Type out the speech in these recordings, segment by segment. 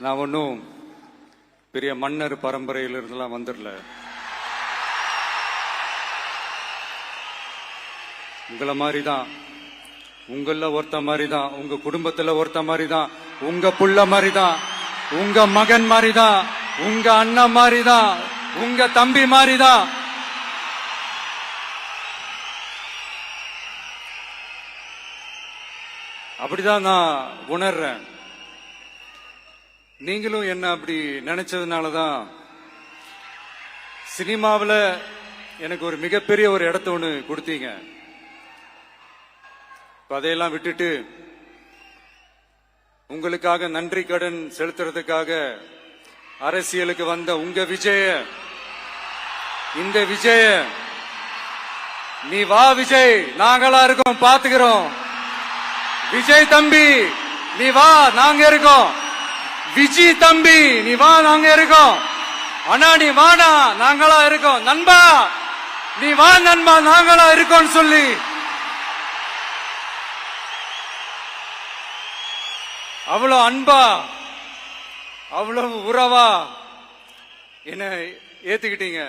நான் ஒன்றும் பெரிய மன்னர் பரம்பரையிலிருந்துலாம் வந்துடல. உங்களை மாதிரி தான், உங்கள ஒருத்த மாதிரி தான், உங்க குடும்பத்துல ஒருத்த மாதிரி தான், உங்க புள்ள மாதிரி தான், உங்க மகன் மாதிரி தான், உங்க அண்ணன் மாதிரி தான், உங்க தம்பி மாதிரி தான். அப்படிதான் நான் உணர்றேன். நீங்களும் என்ன அப்படி நினைச்சதுனாலதான் சினிமாவில் எனக்கு ஒரு மிகப்பெரிய ஒரு இடத்த ஒண்ணு கொடுத்தீங்க. அதையெல்லாம் விட்டுட்டு உங்களுக்காக நன்றி கடன் செலுத்துறதுக்காக அரசியலுக்கு வந்த உங்க விஜய, இந்த விஜய, நீ வா விஜய், நாங்களா இருக்கோம், பாத்துக்கிறோம். விஜய் தம்பி நீ வா, நாங்க இருக்கோம். விஜி தம்பி நீ வா, நாங்க இருக்கோம். அண்ணா நீ வாடா, நாங்களா இருக்கோம். நண்பா நீ வா நண்பா, நாங்களா இருக்கோம் சொல்லி அவ்வளவு அன்பா, அவ்வளவு உறவா என்ன ஏத்துக்கிட்டீங்க.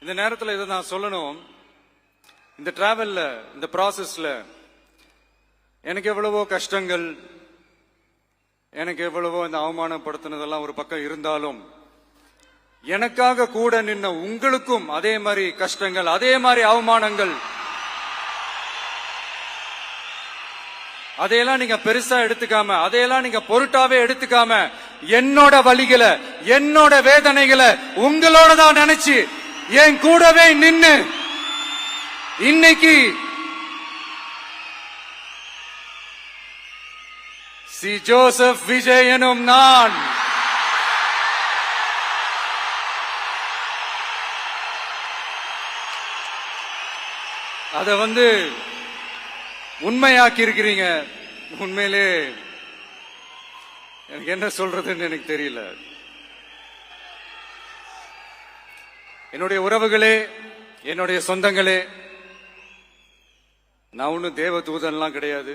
இந்த நேரத்தில் இதை நான் சொல்லணும். இந்த டிராவல்ல, இந்த ப்ராசஸ்ல எனக்கு எவ்வளவோ கஷ்டங்கள், எனக்கு எவ்வளவோ இந்த அவமானப்படுத்தினதெல்லாம் ஒரு பக்கம் இருந்தாலும், எனக்காக கூட நின்ன உங்களுக்கும் அதே மாதிரி கஷ்டங்கள், அதே மாதிரி அவமானங்கள், அதையெல்லாம் நீங்க பெருசா எடுத்துக்காம, அதையெல்லாம் நீங்க பொருட்டாவே எடுத்துக்காம, என்னோட வலிகளை, என்னோட வேதனைகளை உங்களோட தான் நினைச்சு என் கூடவே நின்னு இன்னைக்கு சி ஜோசப் விஜய் எனும் நான் அத உண்மையாக்கி இருக்கிறீங்க. உண்மையிலே எனக்கு என்ன சொல்றதுன்னு எனக்கு தெரியல. என்னுடைய உறவுகளே, என்னுடைய சொந்தங்களே, நான் ஒன்னும் தேவ தூதன்லாம் கிடையாது.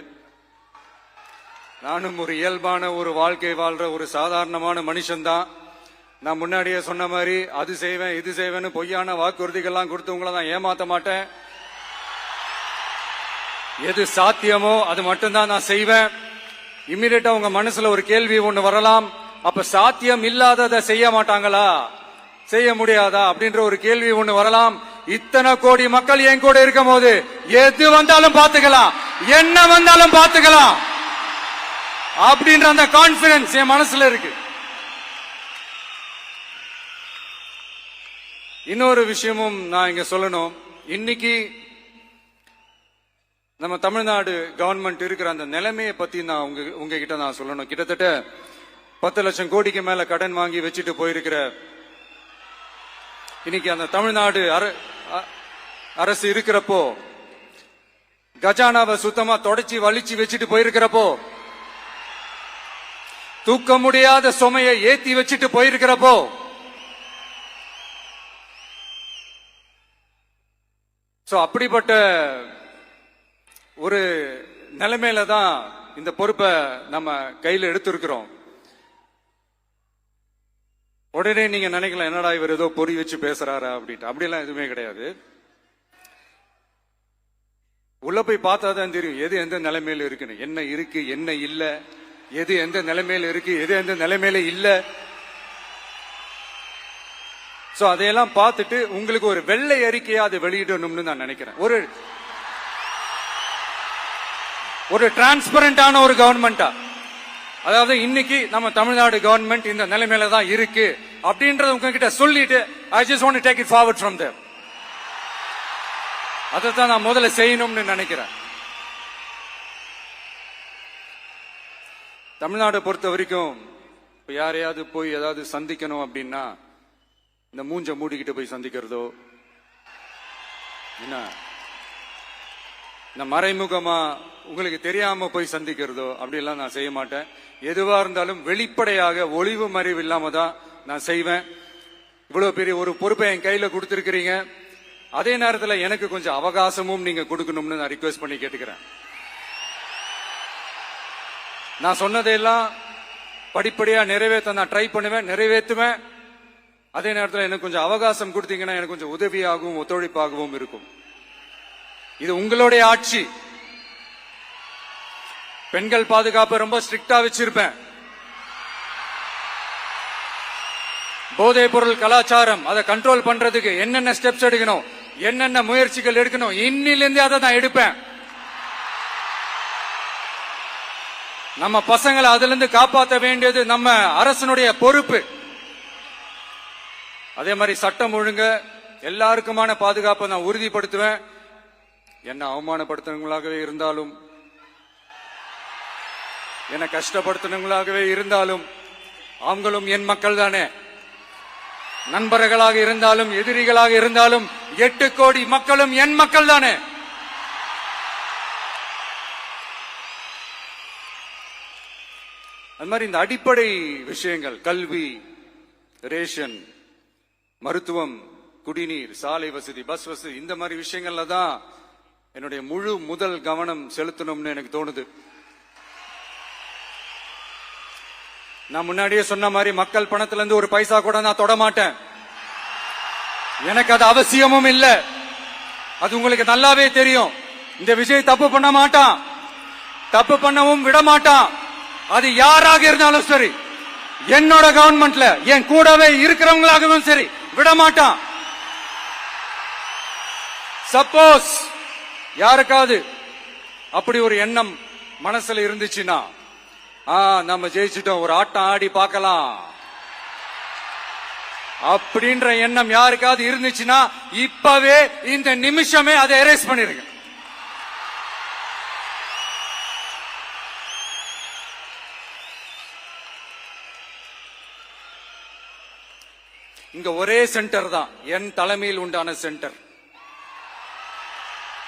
நானும் ஒரு இயல்பான ஒரு வாழ்க்கை வாழ்ற ஒரு சாதாரணமான மனுஷன்தான். நான் முன்னாடியே சொன்ன மாதிரி அது செய்வேன் இது செய்வேன்னு பொய்யான வாக்குறுதிகள்லாம் கொடுத்தவங்கள நான் ஏமாத்த மாட்டேன். எது சாத்தியமோ அது மட்டும்தான் நான் செய்வேன். இம்மிடியட்டா உங்க மனசுல ஒரு கேள்வி ஒண்ணு வரலாம், அப்ப சாத்தியம் இல்லாததை செய்ய மாட்டாங்களா, செய்ய முடியாதா அப்படின்ற ஒரு கேள்வி ஒண்ணு வரலாம். இத்தனை கோடி மக்கள் என் கூட இருக்கும் போது எது வந்தாலும் பாத்துக்கலாம், என்ன வந்தாலும் பாத்துக்கலாம் அப்படின்ற அந்த கான்பிடன்ஸ் என் மனசுல இருக்கு. இன்னொரு விஷயமும் நான் இங்க சொல்லணும். இன்னைக்கு நம்ம தமிழ்நாடு கவர்மெண்ட் இருக்கிற அந்த நிலைமையை பத்தி நான் உங்ககிட்ட நான் சொல்லணும். கிட்டத்தட்ட 10 லட்சம் கோடிக்கு மேல கடன் வாங்கி வச்சுட்டு போயிருக்கிற இன்னைக்கு அந்த தமிழ்நாடு அரசு இருக்கிறப்போ, கஜானாவை சுத்தமா தொடச்சி வலிச்சு வச்சுட்டு போயிருக்கிறப்போ, தூக்க முடியாத சுமையை ஏத்தி வச்சுட்டு போயிருக்கிறப்போ, அப்படிப்பட்ட ஒரு நிலைமையில தான் இந்த பொறுப்பை நம்ம கையில் எடுத்திருக்கிறோம். உடனே நீங்க நினைக்கலாம், என்னடா இவர் ஏதோ பொறி வச்சு பேசுறாரா அப்படின்ட்டு. அப்படிலாம் எதுவுமே கிடையாது. உள்ள போய் பார்த்தாதான் தெரியும் எது எந்த நிலைமையில இருக்குன்னு, என்ன இருக்கு என்ன இல்ல, எது எந்த நிலைமையில இருக்கு எது எந்த நிலைமையில இல்ல. அதையெல்லாம் பார்த்துட்டு உங்களுக்கு ஒரு வெள்ளை அறிக்கையா அதை வெளியிடணும்னு நான் நினைக்கிறேன். ஒரு டிரான்ஸ்பரண்டான ஒரு கவர்மெண்டா, அதாவது இன்னைக்கு நம்ம தமிழ்நாடு கவர்மெண்ட் இந்த நிலைமையில தான் இருக்கு அப்படின்றத உங்ககிட்ட சொல்லிட்டு I just want to take it forward from there. அதைத்தான் நான் முதல்ல செய்யணும்னு நினைக்கிறேன். தமிழ்நாடு பொறுத்த வரைக்கும் யாரையாவது போய் ஏதாவது சந்திக்கணும் அப்படின்னா இந்த மூஞ்ச மூடிக்கிட்டு போய் சந்திக்கிறதோ, என்ன இந்த மறைமுகமா உங்களுக்கு தெரியாம போய் சந்திக்கிறதோ அப்படிலாம் நான் செய்ய மாட்டேன். எதுவா இருந்தாலும் வெளிப்படையாக ஒளிவு மறைவு இல்லாம தான் நான் செய்வேன். இவ்வளவு பெரிய ஒரு பொறுப்பை என் கையில கொடுத்திருக்கிறீங்க. அதே நேரத்தில் எனக்கு கொஞ்சம் அவகாசமும் நீங்க கொடுக்கணும்னு நான் ரிக்வெஸ்ட் பண்ணி கேட்டுக்கிறேன். நான் சொன்னதையெல்லாம் படிப்படியா நிறைவேற்ற நான் ட்ரை பண்ணுவேன், நிறைவேற்றுவேன். அதே நேரத்தில் எனக்கு கொஞ்சம் அவகாசம் கொடுத்தீங்கன்னா எனக்கு கொஞ்சம் உதவியாகவும் ஒத்துழைப்பாகவும் இருக்கும். இது உங்களுடைய ஆட்சி. பெண்கள் பாதுகாப்பு ரொம்ப ஸ்ட்ரிக்டா வச்சிருப்பேன். போதைப் பொருள் கலாச்சாரம் அதை கண்ட்ரோல் பண்றதுக்கு என்னென்ன ஸ்டெப்ஸ் எடுக்கணும், என்னென்ன முயற்சிகள் எடுக்கணும், இன்னிலிருந்தே அதை நான் எடுப்பேன். நம்ம பசங்களை அதுல இருந்து காப்பாற்ற வேண்டியது நம்ம அரசனுடைய பொறுப்பு. அதே மாதிரி சட்டம் ஒழுங்கு எல்லாருக்குமான பாதுகாப்பை நான் உறுதிப்படுத்துவேன். என்ன அவமானப்படுத்துறவங்களாகவே இருந்தாலும், என்ன கஷ்டப்படுத்துறவங்களாகவே இருந்தாலும், அவங்களும் என் மக்கள் தானே. நண்பர்களாக இருந்தாலும் எதிரிகளாக இருந்தாலும் 8 கோடி மக்களும் என் மக்கள் தானே. அது மாதிரி இந்த அடிப்படை விஷயங்கள், கல்வி, ரேஷன், மருத்துவம், குடிநீர், சாலை வசதி, பஸ் வசதி, இந்த மாதிரி விஷயங்கள்ல தான் என்னுடைய முதல் கவனம் செலுத்தணும்னு எனக்கு தோணுது. நான் முன்னாடியே சொன்ன மாதிரி மக்கள் பணத்துல இருந்து ஒரு பைசா கூட நான் தொட மாட்டேன். எனக்கு அது அவசியமும் இல்லை. அது உங்களுக்கு நல்லாவே தெரியும். இந்த விஜய் தப்பு பண்ண மாட்டான், தப்பு பண்ணவும் விட மாட்டான். அது யாராக இருந்தாலும் சரி, என்னோட கவர்மெண்ட்ல என் கூடவே இருக்கிறவங்களாகவும் சரி விட மாட்டான். சப்போஸ் யாருக்காவது அப்படி ஒரு எண்ணம் மனசுல இருந்துச்சுன்னா, நம்ம ஜெயிச்சிட்டோம், ஒரு ஆட்டம் ஆடி பார்க்கலாம் அப்படின்ற எண்ணம் யாருக்காவது இருந்துச்சுன்னா இப்பவே இந்த நிமிஷமே அதை எரேஸ் பண்ணிருங்க. இங்க ஒரே சென்டர் தான், என் தலைமையில் உண்டான சென்டர்.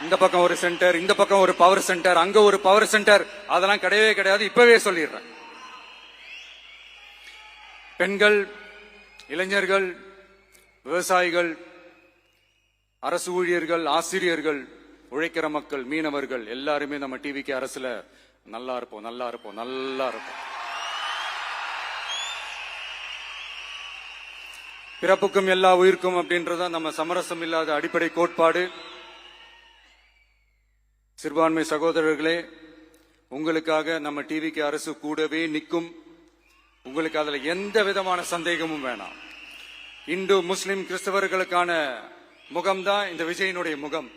இந்த பக்கம் ஒரு சென்டர், இந்த பக்கம் ஒரு பவர் சென்டர், அங்க ஒரு பவர் சென்டர், அதெல்லாம் கிடையவே கிடையாது. இப்பவே சொல்லிடுறேன். பெண்கள், இளைஞர்கள், விவசாயிகள், அரசு ஊழியர்கள், ஆசிரியர்கள், உழைக்கிற மக்கள், மீனவர்கள் எல்லாருமே நம்ம டிவிக்கு அரசுல நல்லா இருப்போம், நல்லா இருப்போம், நல்லா இருப்போம். பிறப்புக்கும் எல்லா உயிர்க்கும் அப்படின்றத நம்ம சமரசம் இல்லாத அடிப்படை கோட்பாடு. சிறுபான்மை சகோதரர்களே, உங்களுக்காக நம்ம டிவிக்கு அரசு கூடவே நிற்கும். உங்களுக்கு அதுல எந்த விதமான சந்தேகமும் வேணாம். இந்து, முஸ்லிம், கிறிஸ்தவர்களுக்கான முகம்தான் இந்த விஜயனுடைய முகம்.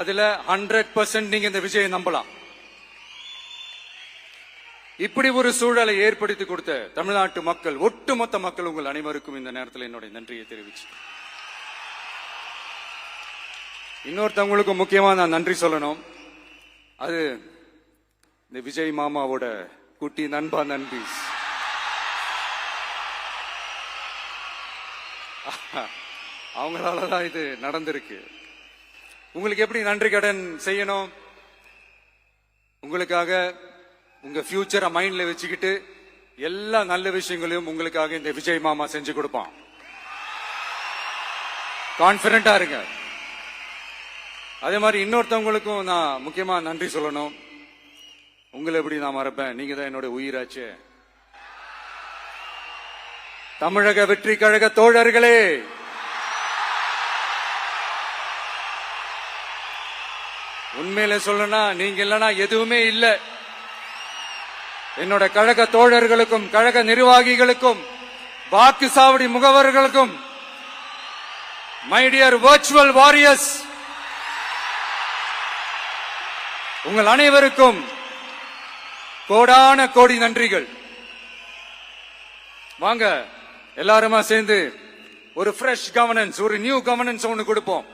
அதுல 100% நீங்க இந்த விஜயை நம்பலாம். இப்படி ஒரு சூழலை ஏற்படுத்தி கொடுத்த தமிழ்நாட்டு மக்கள், ஒட்டுமொத்த மக்கள், உங்கள் அனைவருக்கும் இந்த நேரத்தில் என்னுடைய நன்றியை தெரிவிச்சு, இன்னொருத்தவங்களுக்கு முக்கியமா நான் நன்றி சொல்லணும். அது இந்த விஜய் மாமாவோட குட்டி நண்பா நன்றி. அவங்களாலதான் இது நடந்திருக்கு. உங்களுக்கு எப்படி நன்றி கடன் செய்யணும்? உங்களுக்காக உங்க ஃபியூச்சரை மைண்ட்ல வச்சுக்கிட்டு எல்லா நல்ல விஷயங்களையும் உங்களுக்காக இந்த விஜய் மாமா செஞ்சு கொடுப்பான். கான்பிடண்டா இருங்க. அதே மாதிரி இன்னொருத்தவங்களுக்கும் நான் முக்கியமா நன்றி சொல்லணும். உங்களை எப்படி நான் மறப்பேன்? நீங்க தான் என்னோட உயிராச்சு. தமிழக வெற்றி கழக தோழர்களே, உண்மையில சொல்லனா நீங்க இல்லனா எதுவுமே இல்லை. என்னோட கழக தோழர்களுக்கும், கழக நிர்வாகிகளுக்கும், வாக்கு சாவடி முகவர்களுக்கும், மை டியர் வர்ச்சுவல் வாரியர்ஸ், உங்கள் அனைவருக்கும் கோடான கோடி நன்றிகள். வாங்க எல்லாருமா சேர்ந்து ஒரு ஃப்ரெஷ் கவர்னன்ஸ், ஒரு நியூ கவர்னன்ஸ் ஒன்னு கொடுப்போம்.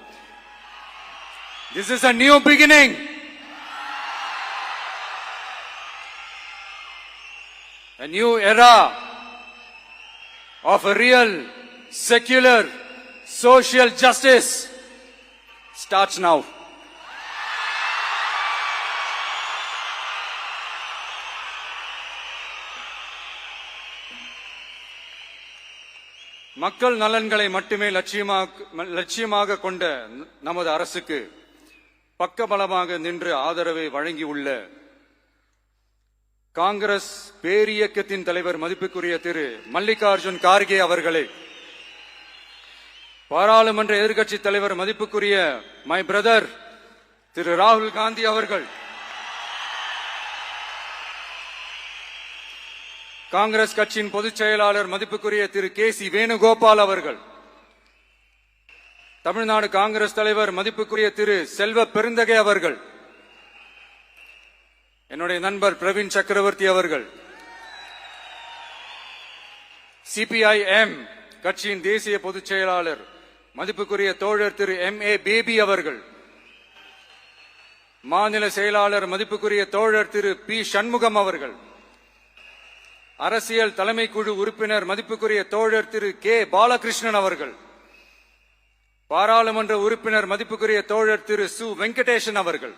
This is a new beginning. A new era of a real, secular, social justice starts now. மக்கள் நலன்களை மட்டுமே லட்சியமாக கொண்ட நமது அரசுக்கு பக்கபலமாக நின்று ஆதரவை வழங்கியுள்ள காங்கிரஸ் பேரியக்கத்தின் தலைவர் மதிப்புக்குரிய திரு மல்லிகார்ஜுன் கார்கே அவர்களே, பாராளுமன்ற எதிர்க்கட்சி தலைவர் மதிப்புக்குரிய மை பிரதர் திரு ராகுல் காந்தி அவர்கள், காங்கிரஸ் கட்சியின் பொதுச் செயலாளர் மதிப்புக்குரிய திரு கே.சி. வேணுகோபால் அவர்கள், தமிழ்நாடு காங்கிரஸ் தலைவர் மதிப்புக்குரிய திரு செல்வ பெருந்தகை அவர்கள், என்னுடைய நண்பர் பிரவீன் சக்கரவர்த்தி அவர்கள், சிபிஐஎம் கட்சியின் தேசிய பொதுச் செயலாளர் மதிப்புக்குரிய தோழர் திரு M.A. பேபி அவர்கள், மாநில செயலாளர் மதிப்புக்குரிய தோழர் திரு பி. சண்முகம் அவர்கள், அரசியல் தலைமை குழு உறுப்பினர் மதிப்புக்குரிய தோழர் திரு கே. பாலகிருஷ்ணன் அவர்கள், பாராளுமன்ற உறுப்பினர் மதிப்புக்குரிய தோழர் திரு சு. வெங்கடேசன் அவர்கள்,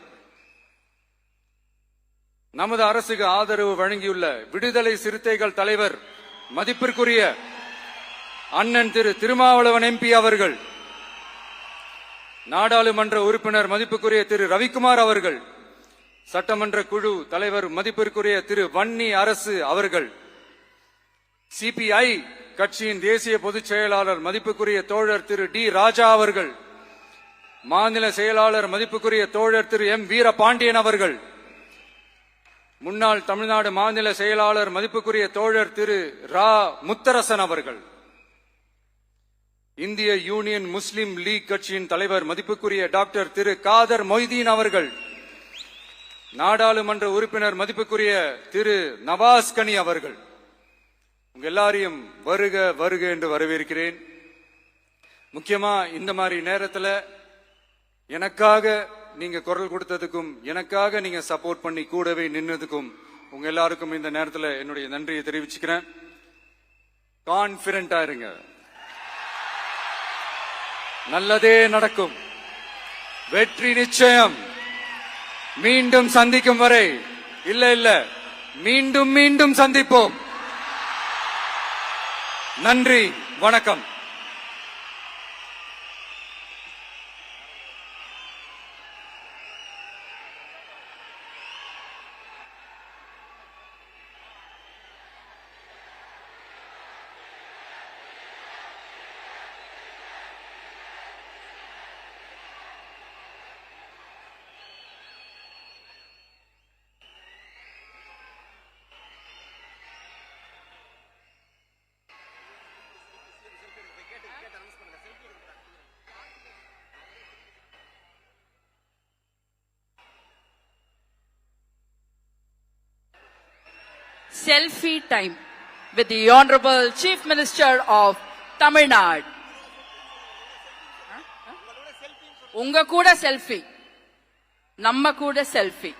நமது அரசுக்கு ஆதரவு வழங்கியுள்ள விடுதலை சிறுத்தைகள் தலைவர் மதிப்பிற்குரிய அண்ணன் திரு திருமாவளவன் MP அவர்கள், நாடாளுமன்ற உறுப்பினர் மதிப்புக்குரிய திரு ரவிக்குமார் அவர்கள், சட்டமன்ற குழு தலைவர் மதிப்பிற்குரிய திரு வன்னி அரசு அவர்கள், சிபிஐ கட்சியின் தேசிய பொதுச் செயலாளர் மதிப்புக்குரிய தோழர் திரு டி. ராஜா அவர்கள், மாநில செயலாளர் மதிப்புக்குரிய தோழர் திரு M. வீரபாண்டியன் அவர்கள், முன்னாள் தமிழ்நாடு மாநில செயலாளர் மதிப்புக்குரிய தோழர் திரு ரா. முத்தரசன் அவர்கள், இந்திய யூனியன் முஸ்லிம் லீக் கட்சியின் தலைவர் மதிப்புக்குரிய டாக்டர் திரு காதர் மொய்தீன் அவர்கள், நாடாளுமன்ற உறுப்பினர் மதிப்புக்குரிய திரு நவாஸ் கனி அவர்கள், உங்க எல்லாரையும் வருக வருக என்று வரவேற்கிறேன். முக்கியமா இந்த மாதிரி நேரத்துல எனக்காக நீங்க குரல் கொடுத்ததுக்கும் எனக்காக நீங்க சப்போர்ட் பண்ணி கூடவே நின்னதுக்கும் உங்க எல்லாருக்கும் இந்த நேரத்துல என்னுடைய நன்றியை தெரிவிச்சுக்கிறேன். கான்பிடண்டா இருங்க, நல்லதே நடக்கும், வெற்றி நிச்சயம். மீண்டும் சந்திக்கும் வரை இல்ல மீண்டும் மீண்டும் சந்திப்போம். நன்றி, வணக்கம். Selfie time with the Honorable Chief Minister of Tamil Nadu. உங்க கூட செல்ஃபி, நம்ம கூட செல்ஃபி.